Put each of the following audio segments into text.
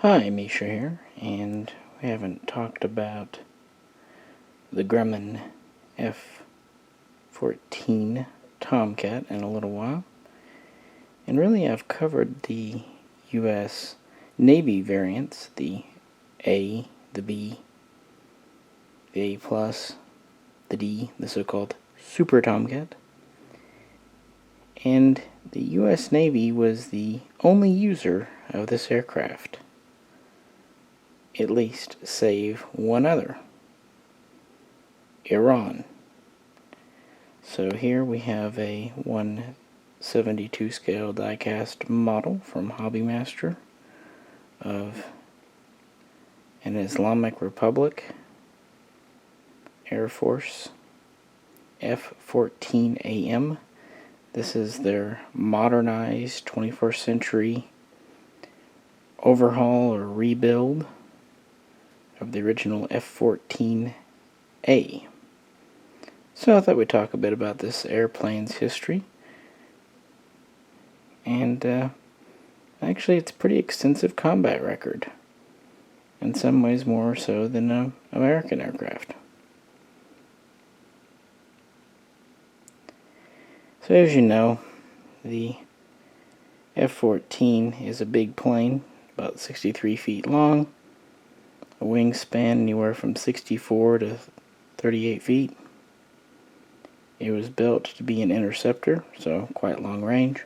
Hi, Misha here, and we haven't talked about the Grumman F-14 Tomcat in a little while. And really I've covered the U.S. Navy variants, the A, the B, the A+, the D, the so-called Super Tomcat. And the U.S. Navy was the only user of this aircraft, at least save one other, Iran. So here we have a 1/72 scale diecast model from Hobbymaster of an Islamic Republic Air Force F-14AM. This is their modernized 21st century overhaul or rebuild of the original F-14A. So I thought we'd talk a bit about this airplane's history. And actually it's a pretty extensive combat record. In some ways more so than an American aircraft. So as you know, the F-14 is a big plane, about 63 feet long, a wingspan anywhere from 64 to 38 feet. It was built to be an interceptor, so quite long range.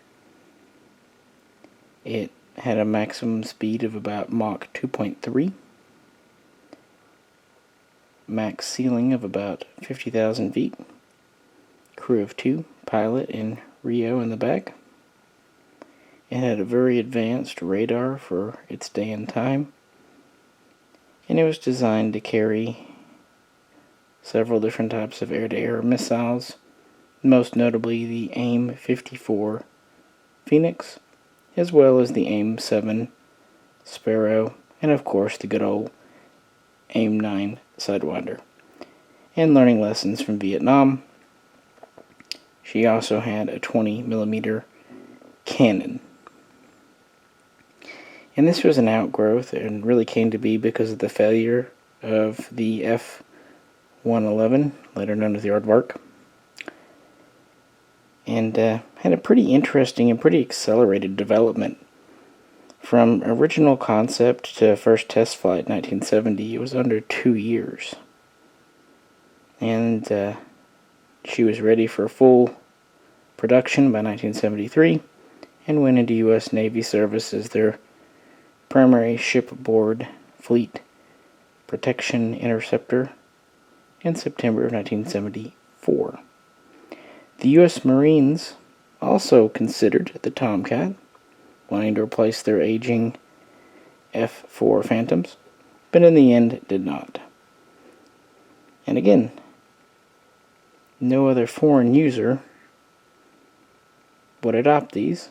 It had a maximum speed of about Mach 2.3, max ceiling of about 50,000 feet, crew of 2, pilot and Rio in the back. It had a very advanced radar for its day and time, and it was designed to carry several different types of air-to-air missiles, most notably the AIM-54 Phoenix, as well as the AIM-7 Sparrow, and of course the good old AIM-9 Sidewinder. And learning lessons from Vietnam, she also had a 20mm cannon. And this was an outgrowth and really came to be because of the failure of the F-111, later known as the Aardvark. And had a pretty interesting and pretty accelerated development. From original concept to first test flight in 1970, it was under 2 years. And she was ready for full production by 1973 and went into U.S. Navy service as their primary shipboard fleet protection interceptor in September of 1974. The U.S. Marines also considered the Tomcat, wanting to replace their aging F-4 Phantoms, but in the end did not. And again, no other foreign user would adopt these.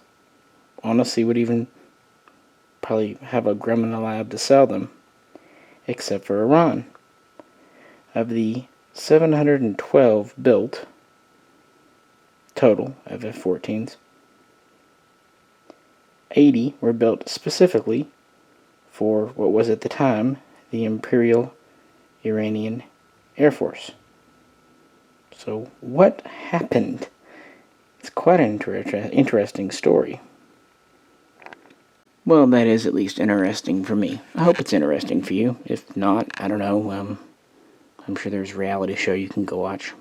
Honestly, would even probably have a Grumman allowed to sell them, except for Iran. Of the 712 built total of F-14s, 80 were built specifically for what was at the time the Imperial Iranian Air Force. So what happened? It's quite an interesting story. Well, that is at least interesting for me. I hope it's interesting for you. If not, I don't know. I'm sure there's a reality show you can go watch.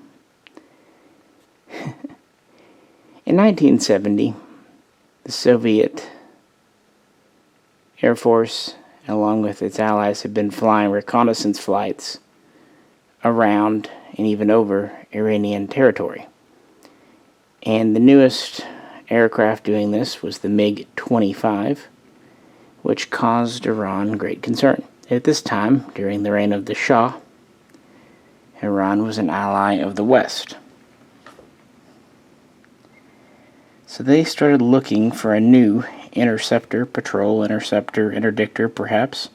In 1970, the Soviet Air Force, along with its allies, had been flying reconnaissance flights around and even over Iranian territory. And the newest aircraft doing this was the MiG-25, which caused Iran great concern. At this time, during the reign of the Shah, Iran was an ally of the West. So they started looking for a new interceptor, patrol interceptor, interdictor perhaps,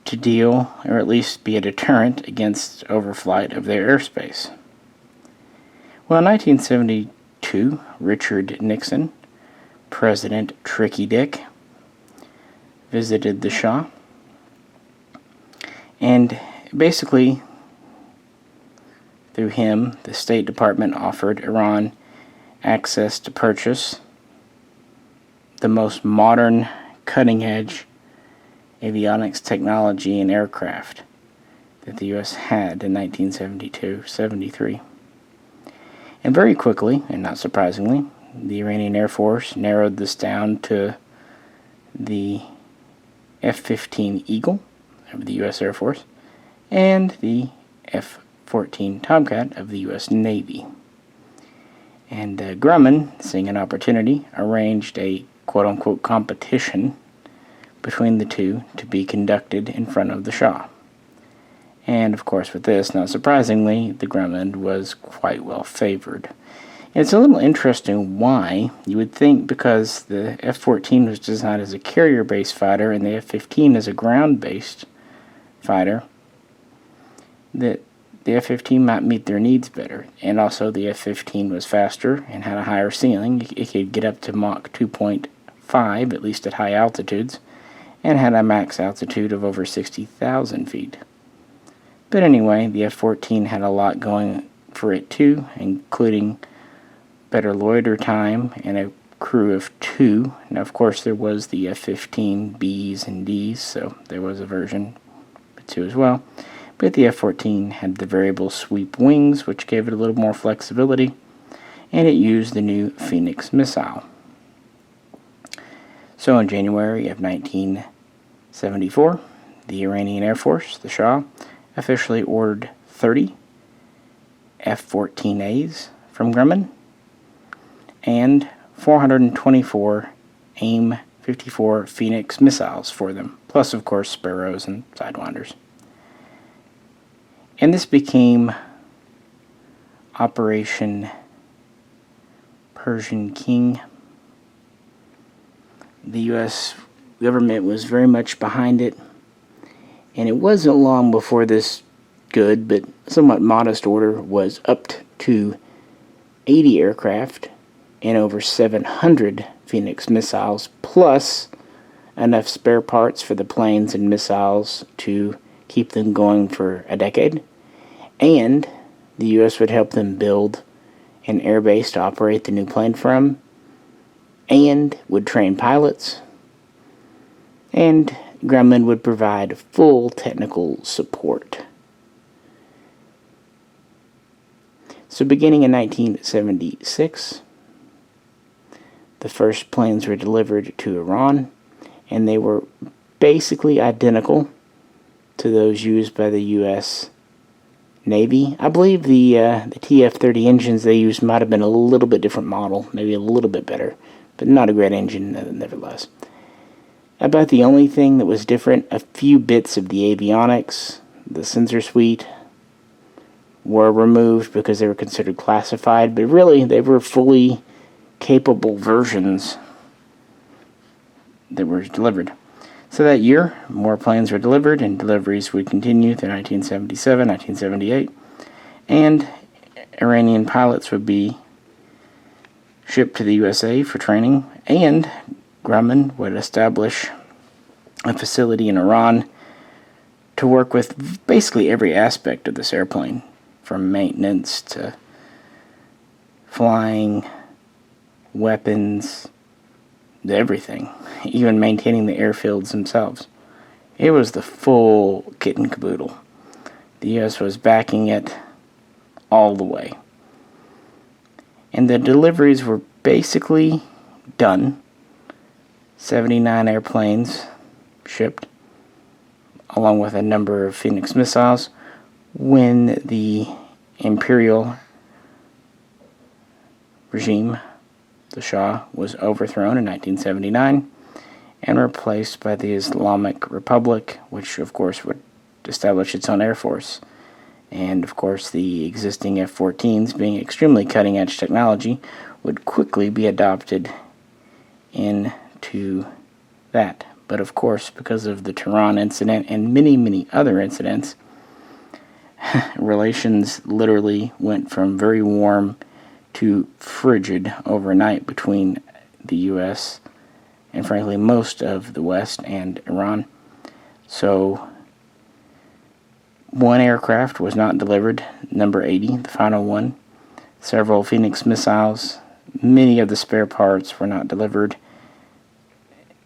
to deal, or at least be a deterrent against overflight of their airspace. Well, in 1972, Richard Nixon, President Tricky Dick, visited the Shah, and basically through him the State Department offered Iran access to purchase the most modern, cutting-edge avionics technology and aircraft that the U.S. had in 1972-73. And very quickly, and not surprisingly, the Iranian Air Force narrowed this down to the F-15 Eagle of the U.S. Air Force and the F-14 Tomcat of the U.S. Navy. And Grumman, seeing an opportunity, arranged a quote-unquote competition between the two to be conducted in front of the Shah. And of course with this, not surprisingly, the Grumman was quite well favored. And it's a little interesting why. You would think because the F-14 was designed as a carrier-based fighter and the F-15 is a ground-based fighter, that the F-15 might meet their needs better. And also the F-15 was faster and had a higher ceiling. It could get up to Mach 2.5, at least at high altitudes, and had a max altitude of over 60,000 feet. But anyway, the F-14 had a lot going for it too, including better loiter time and a crew of 2. Now, of course, there was the F-15Bs and Ds, so there was a version 2 as well. But the F-14 had the variable sweep wings, which gave it a little more flexibility, and it used the new Phoenix missile. So in January of 1974, the Iranian Air Force, the Shah, officially ordered 30 F-14As from Grumman and 424 AIM-54 Phoenix missiles for them, plus of course Sparrows and Sidewinders. And this became Operation Persian King. The U.S. government was very much behind it, and it wasn't long before this good but somewhat modest order was upped to 80 aircraft and over 700 Phoenix missiles, plus enough spare parts for the planes and missiles to keep them going for a decade. And the U.S. would help them build an airbase to operate the new plane from, and would train pilots, and Grumman would provide full technical support. So beginning in 1976, the first planes were delivered to Iran, and they were basically identical to those used by the U.S. Navy. I believe the TF-30 engines they used might have been a little bit different model, maybe a little bit better, but not a great engine nevertheless. About the only thing that was different, a few bits of the avionics, the sensor suite, were removed because they were considered classified, but really they were fully capable versions that were delivered. So that year, more planes were delivered, and deliveries would continue through 1977, 1978, and Iranian pilots would be shipped to the USA for training, and Grumman would establish a facility in Iran to work with basically every aspect of this airplane, from maintenance to flying, weapons, to everything, even maintaining the airfields themselves. It was the full kit and caboodle. The U.S. was backing it all the way. And the deliveries were basically done. 79 airplanes shipped, along with a number of Phoenix missiles, when the imperial regime, the Shah, was overthrown in 1979 and replaced by the Islamic Republic, which of course would establish its own air force. And of course the existing F-14s, being extremely cutting-edge technology, would quickly be adopted into that. But of course, because of the Tehran incident and many, many other incidents, relations literally went from very warm to frigid overnight between the U.S. and frankly most of the West and Iran. So one aircraft was not delivered, number 80, the final one. Several Phoenix missiles, many of the spare parts were not delivered,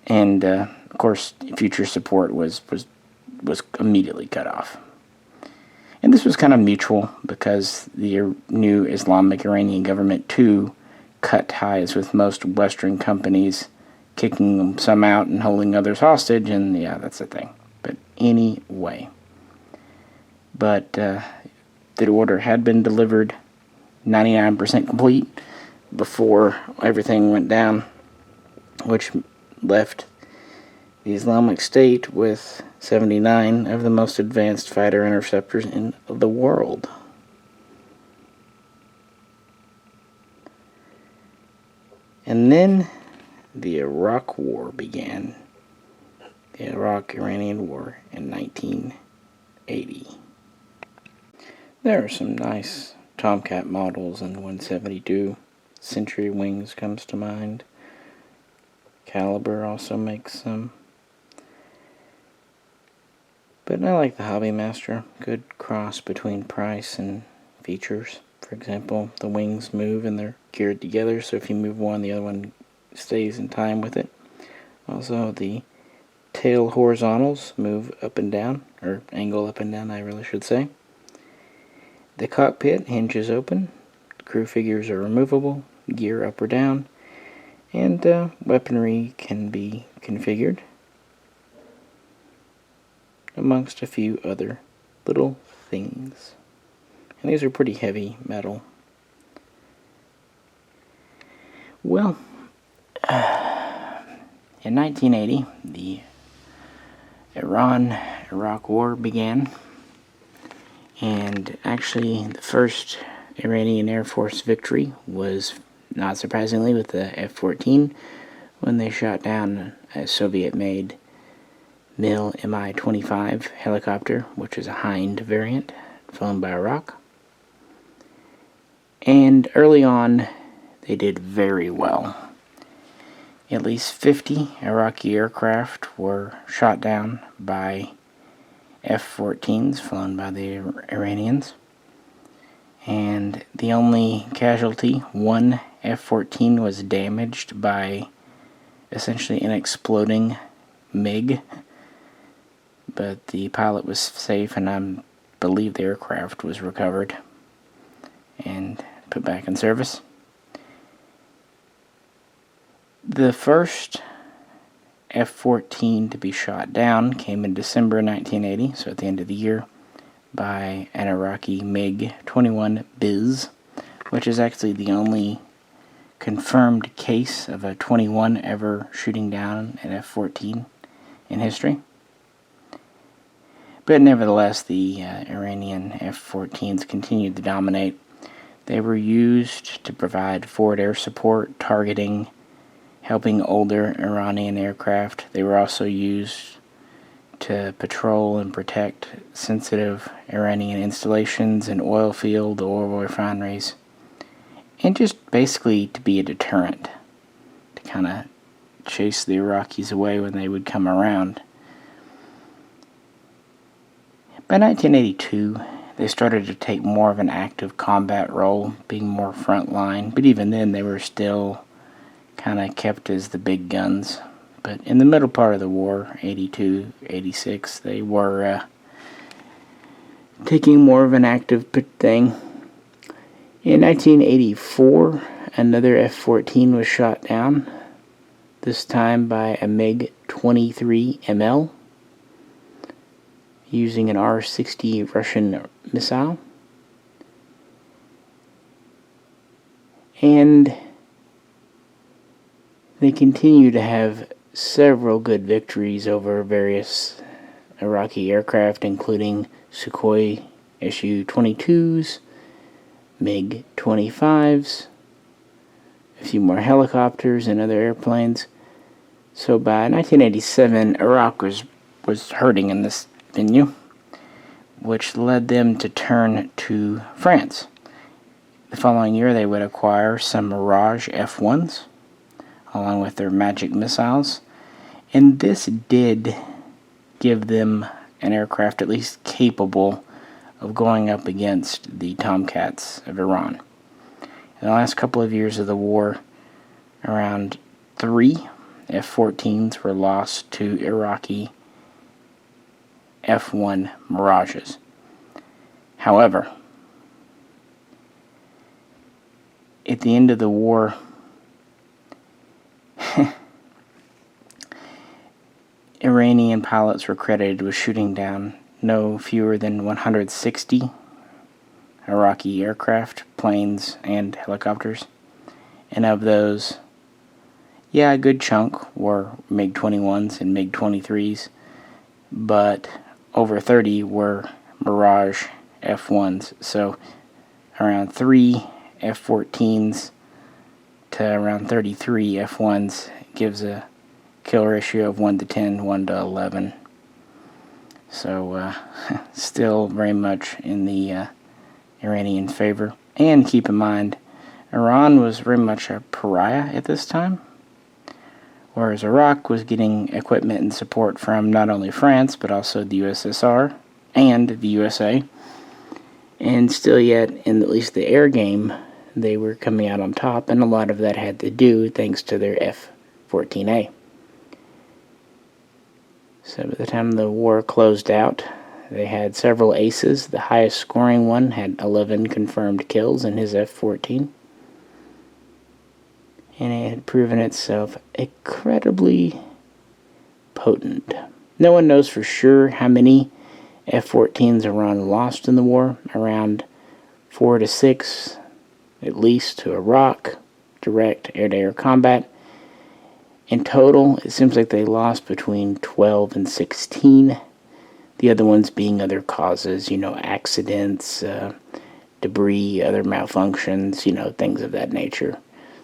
and of course future support was immediately cut off. And this was kind of mutual because the new Islamic Iranian government too cut ties with most Western companies, kicking some out and holding others hostage, and yeah, that's the thing. But anyway, the order had been delivered, 99% complete, before everything went down, which left the Islamic State with 79 of the most advanced fighter interceptors in the world. And then the Iraq War began. The Iraq-Iranian War in 1980. There are some nice Tomcat models in 172. Century Wings comes to mind. Caliber also makes some. But I like the Hobbymaster. Good cross between price and features. For example, the wings move and they're geared together, so if you move one, the other one stays in time with it. Also, the tail horizontals move up and down, or angle up and down, I really should say. The cockpit hinges open. Crew figures are removable, gear up or down, and weaponry can be configured, amongst a few other little things. And these are pretty heavy metal. Well, in 1980, the Iran-Iraq War began, and actually the first Iranian Air Force victory was, not surprisingly, with the F-14, when they shot down a Soviet-made Mil Mi-25 helicopter, which is a Hind variant, flown by Iraq. And early on, they did very well. At least 50 Iraqi aircraft were shot down by F-14s flown by the Iranians. And the only casualty, one F-14, was damaged by essentially an exploding MiG. But the pilot was safe, and I believe the aircraft was recovered and put back in service. The first F-14 to be shot down came in December 1980, so at the end of the year, by an Iraqi MiG-21 Biz, which is actually the only confirmed case of a 21 ever shooting down an F-14 in history. But nevertheless, the Iranian F-14s continued to dominate. They were used to provide forward air support, targeting, helping older Iranian aircraft. They were also used to patrol and protect sensitive Iranian installations and oil field, oil refineries, and just basically to be a deterrent, to kind of chase the Iraqis away when they would come around. By 1982, they started to take more of an active combat role, being more frontline, but even then they were still kind of kept as the big guns. But in the middle part of the war, 82, 86, they were taking more of an active thing. In 1984, another F-14 was shot down, this time by a MiG-23ML, using an R-60 Russian missile. And they continue to have several good victories over various Iraqi aircraft, including Sukhoi Su-22s, MiG-25s, a few more helicopters and other airplanes. So by 1987, Iraq was hurting in this venue, which led them to turn to France. The following year, they would acquire some Mirage F-1s, along with their magic missiles. And this did give them an aircraft at least capable of going up against the Tomcats of Iran. In the last couple of years of the war, around 3 F-14s were lost to Iraqi F-1 Mirages. However, at the end of the war, Iranian pilots were credited with shooting down no fewer than 160 Iraqi aircraft, planes, and helicopters. And of those, a good chunk were MiG-21s and MiG-23s, but over 30 were Mirage F-1s. So around 3 F-14s to around 33 F-1s gives a kill ratio of 1 to 10, 1 to 11. So still very much in the Iranian favor. And keep in mind, Iran was very much a pariah at this time, whereas Iraq was getting equipment and support from not only France, but also the USSR and the USA. And still yet, in at least the air game, they were coming out on top, and a lot of that had to do thanks to their F-14A. So by the time the war closed out, they had several aces. The highest scoring one had 11 confirmed kills in his F-14. And it had proven itself incredibly potent. No one knows for sure how many F-14s Iran lost in the war. Around 4 to 6, at least, to Iraq, direct air-to-air combat. In total, it seems like they lost between 12 and 16. The other ones being other causes, accidents, debris, other malfunctions, things of that nature.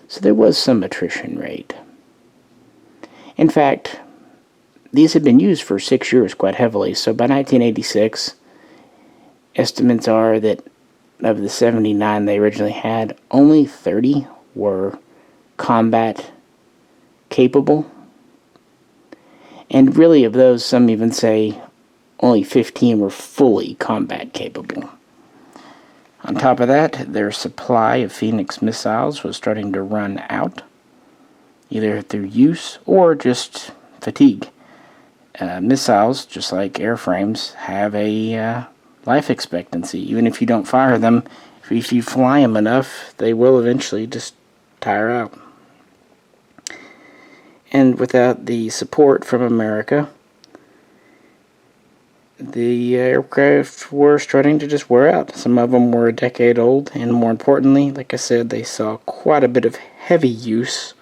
So there was some attrition rate. In fact, these had been used for 6 years quite heavily. So by 1986, estimates are that of the 79 they originally had, only 30 were combat capable. And really, of those, some even say only 15 were fully combat capable. On top of that, their supply of Phoenix missiles was starting to run out, either through use or just fatigue. Missiles, just like airframes, have a life expectancy. Even if you don't fire them, if you fly them enough, they will eventually just tire out. And without the support from America, the aircraft were starting to just wear out. Some of them were a decade old, and more importantly, like I said, they saw quite a bit of heavy use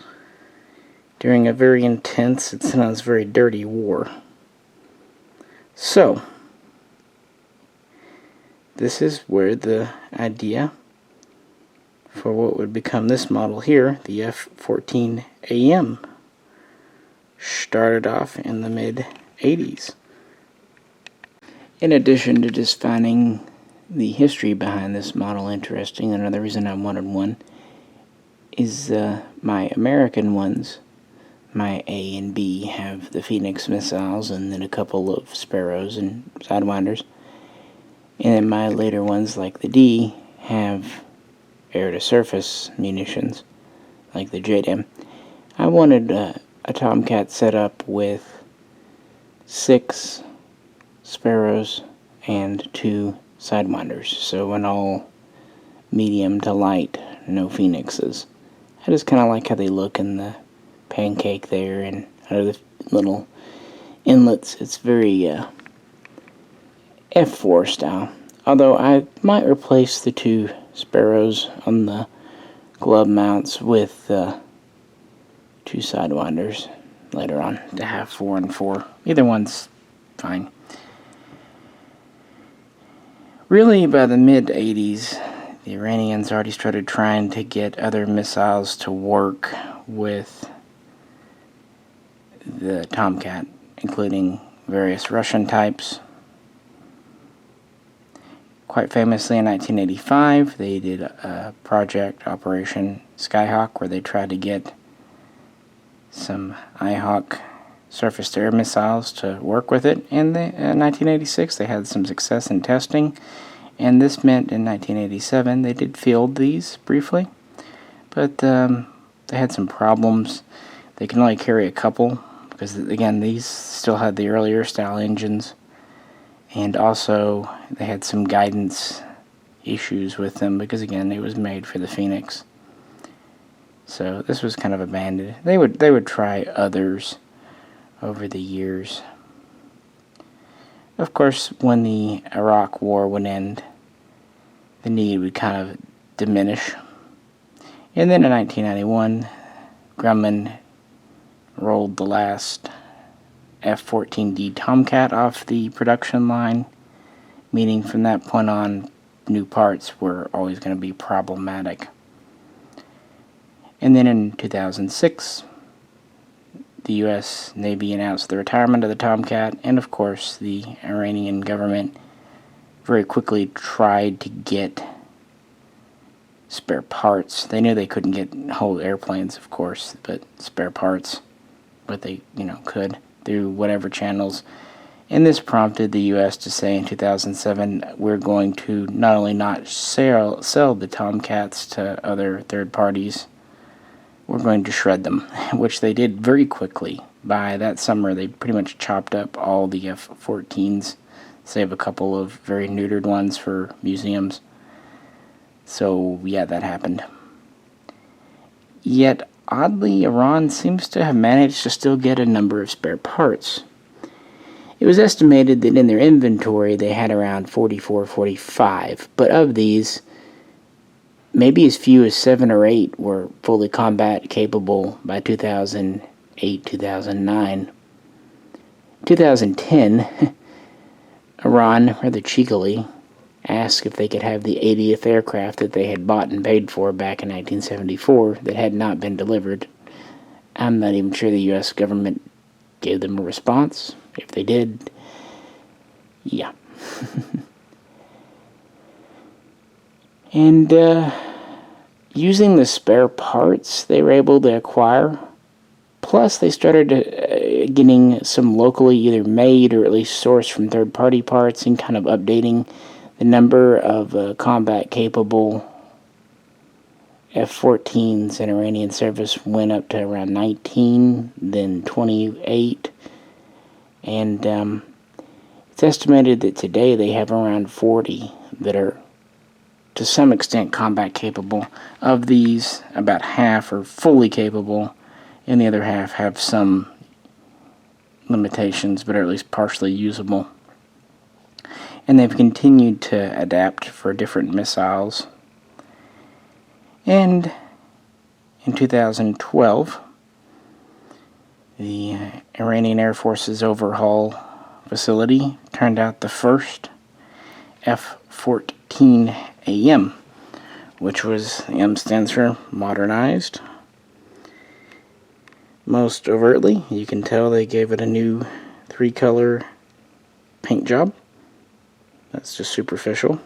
during a very intense and sometimes very dirty war. So, this is where the idea for what would become this model here, the F-14AM, started off in the mid-80s. In addition to just finding the history behind this model interesting, another reason I wanted one is my American ones, my A and B, have the Phoenix missiles and then a couple of Sparrows and Sidewinders. And then my later ones, like the D, have air-to-surface munitions, like the JDAM. I wanted a Tomcat set up with 6 Sparrows and 2 Sidewinders, so an all medium to light, no Phoenixes. I just kind of like how they look in the pancake there and other little inlets. It's very F4 style. Although I might replace the 2 Sparrows on the glove mounts with 2 Sidewinders later on to have 4 and 4. Either one's fine. Really, by the mid-80s, the Iranians already started trying to get other missiles to work with the Tomcat, including various Russian types. Quite famously, in 1985, they did a project, Operation Skyhawk, where they tried to get some IHawk surface-to-air missiles to work with it. In 1986, they had some success in testing, and this meant in 1987 they did field these briefly, but they had some problems. They can only carry a couple because, again, these still had the earlier style engines, and also they had some guidance issues with them because, again, it was made for the Phoenix. So this was kind of abandoned. They would try others over the years. Of course, when the Iraq War would end, the need would kind of diminish. And then in 1991, Grumman rolled the last F-14D Tomcat off the production line, meaning from that point on, new parts were always going to be problematic. And then in 2006, the U.S. Navy announced the retirement of the Tomcat, and of course the Iranian government very quickly tried to get spare parts. They knew they couldn't get whole airplanes, of course, but spare parts, but they, could through whatever channels. And this prompted the U.S. to say in 2007, we're going to not only not sell the Tomcats to other third parties, we're going to shred them, which they did very quickly. By that summer, they pretty much chopped up all the F-14s, save a couple of very neutered ones for museums. So, yeah, that happened. Yet, oddly, Iran seems to have managed to still get a number of spare parts. It was estimated that in their inventory they had around 44, 45, but of these, maybe as few as 7 or 8 were fully combat capable by 2008, 2009. 2010, Iran, rather cheekily, asked if they could have the 80th aircraft that they had bought and paid for back in 1974 that had not been delivered. I'm not even sure the U.S. government gave them a response. If they did, yeah. And using the spare parts they were able to acquire, plus they started getting some locally either made or at least sourced from third-party parts and kind of updating the number of combat-capable F-14s in Iranian service went up to around 19, then 28, and it's estimated that today they have around 40 that are to some extent combat capable. Of these, about half are fully capable, and the other half have some limitations, but are at least partially usable. And they've continued to adapt for different missiles. And in 2012, the Iranian Air Force's overhaul facility turned out the first F-14AM, which was, the M stands for modernized. Most overtly, you can tell they gave it a new 3-color paint job. That's just superficial.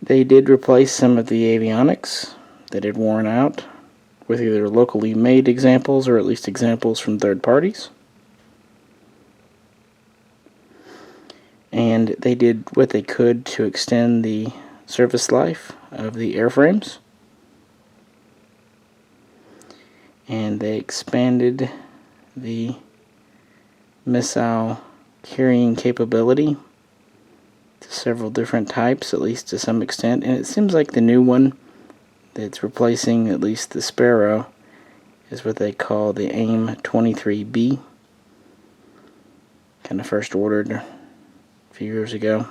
They did replace some of the avionics that had worn out with either locally made examples or at least examples from third parties. And they did what they could to extend the service life of the airframes. And they expanded the missile carrying capability to several different types, at least to some extent. And it seems like the new one that's replacing at least the Sparrow is what they call the AIM-23B. Kind of first ordered a few years ago.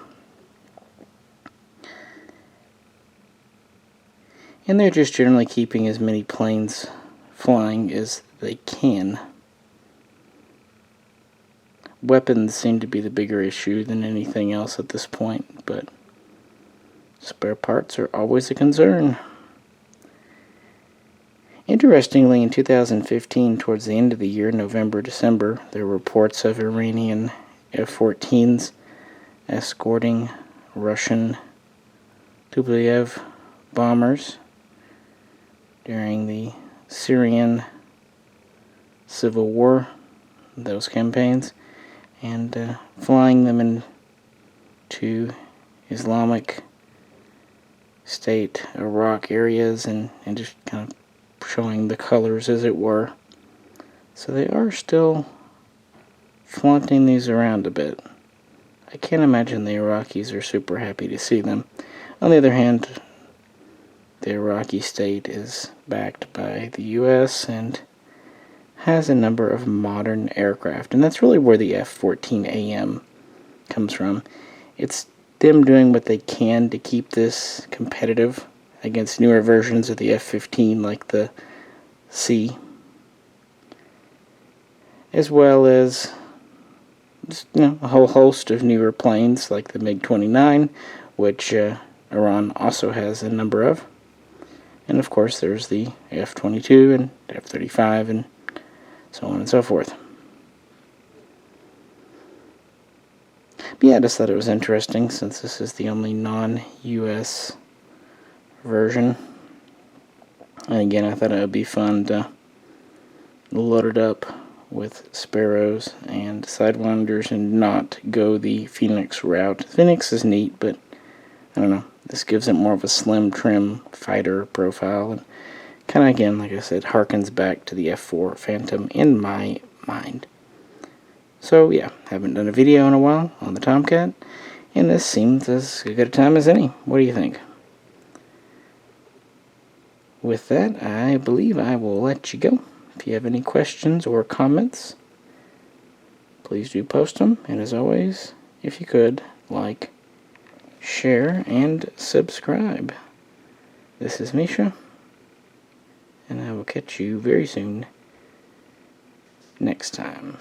And they're just generally keeping as many planes flying as they can. Weapons seem to be the bigger issue than anything else at this point, but spare parts are always a concern. Interestingly, in 2015, towards the end of the year, November, December, there were reports of Iranian F-14s escorting Russian Tupolev bombers during the Syrian Civil War, those campaigns, and flying them into Islamic State Iraq areas and just kind of showing the colors, as it were. So they are still flaunting these around a bit. I can't imagine the Iraqis are super happy to see them. On the other hand, the Iraqi state is backed by the U.S. and has a number of modern aircraft, and that's really where the F-14AM comes from. It's them doing what they can to keep this competitive against newer versions of the F-15, like the C, as well as just, a whole host of newer planes like the MiG-29, which Iran also has a number of. And of course there's the F-22 and F-35 and so on and so forth. But yeah, I just thought it was interesting since this is the only non-US version. And again, I thought it would be fun to load it up with Sparrows and Sidewinders and not go the Phoenix route. Phoenix is neat, but I don't know. This gives it more of a slim, trim fighter profile, and kind of, again, like I said, harkens back to the F4 Phantom in my mind. So yeah, haven't done a video in a while on the Tomcat, and this seems as good a time as any. What do you think? With that, I believe I will let you go. If you have any questions or comments, please do post them, and as always, if you could, like, share, and subscribe. This is Misha, and I will catch you very soon next time.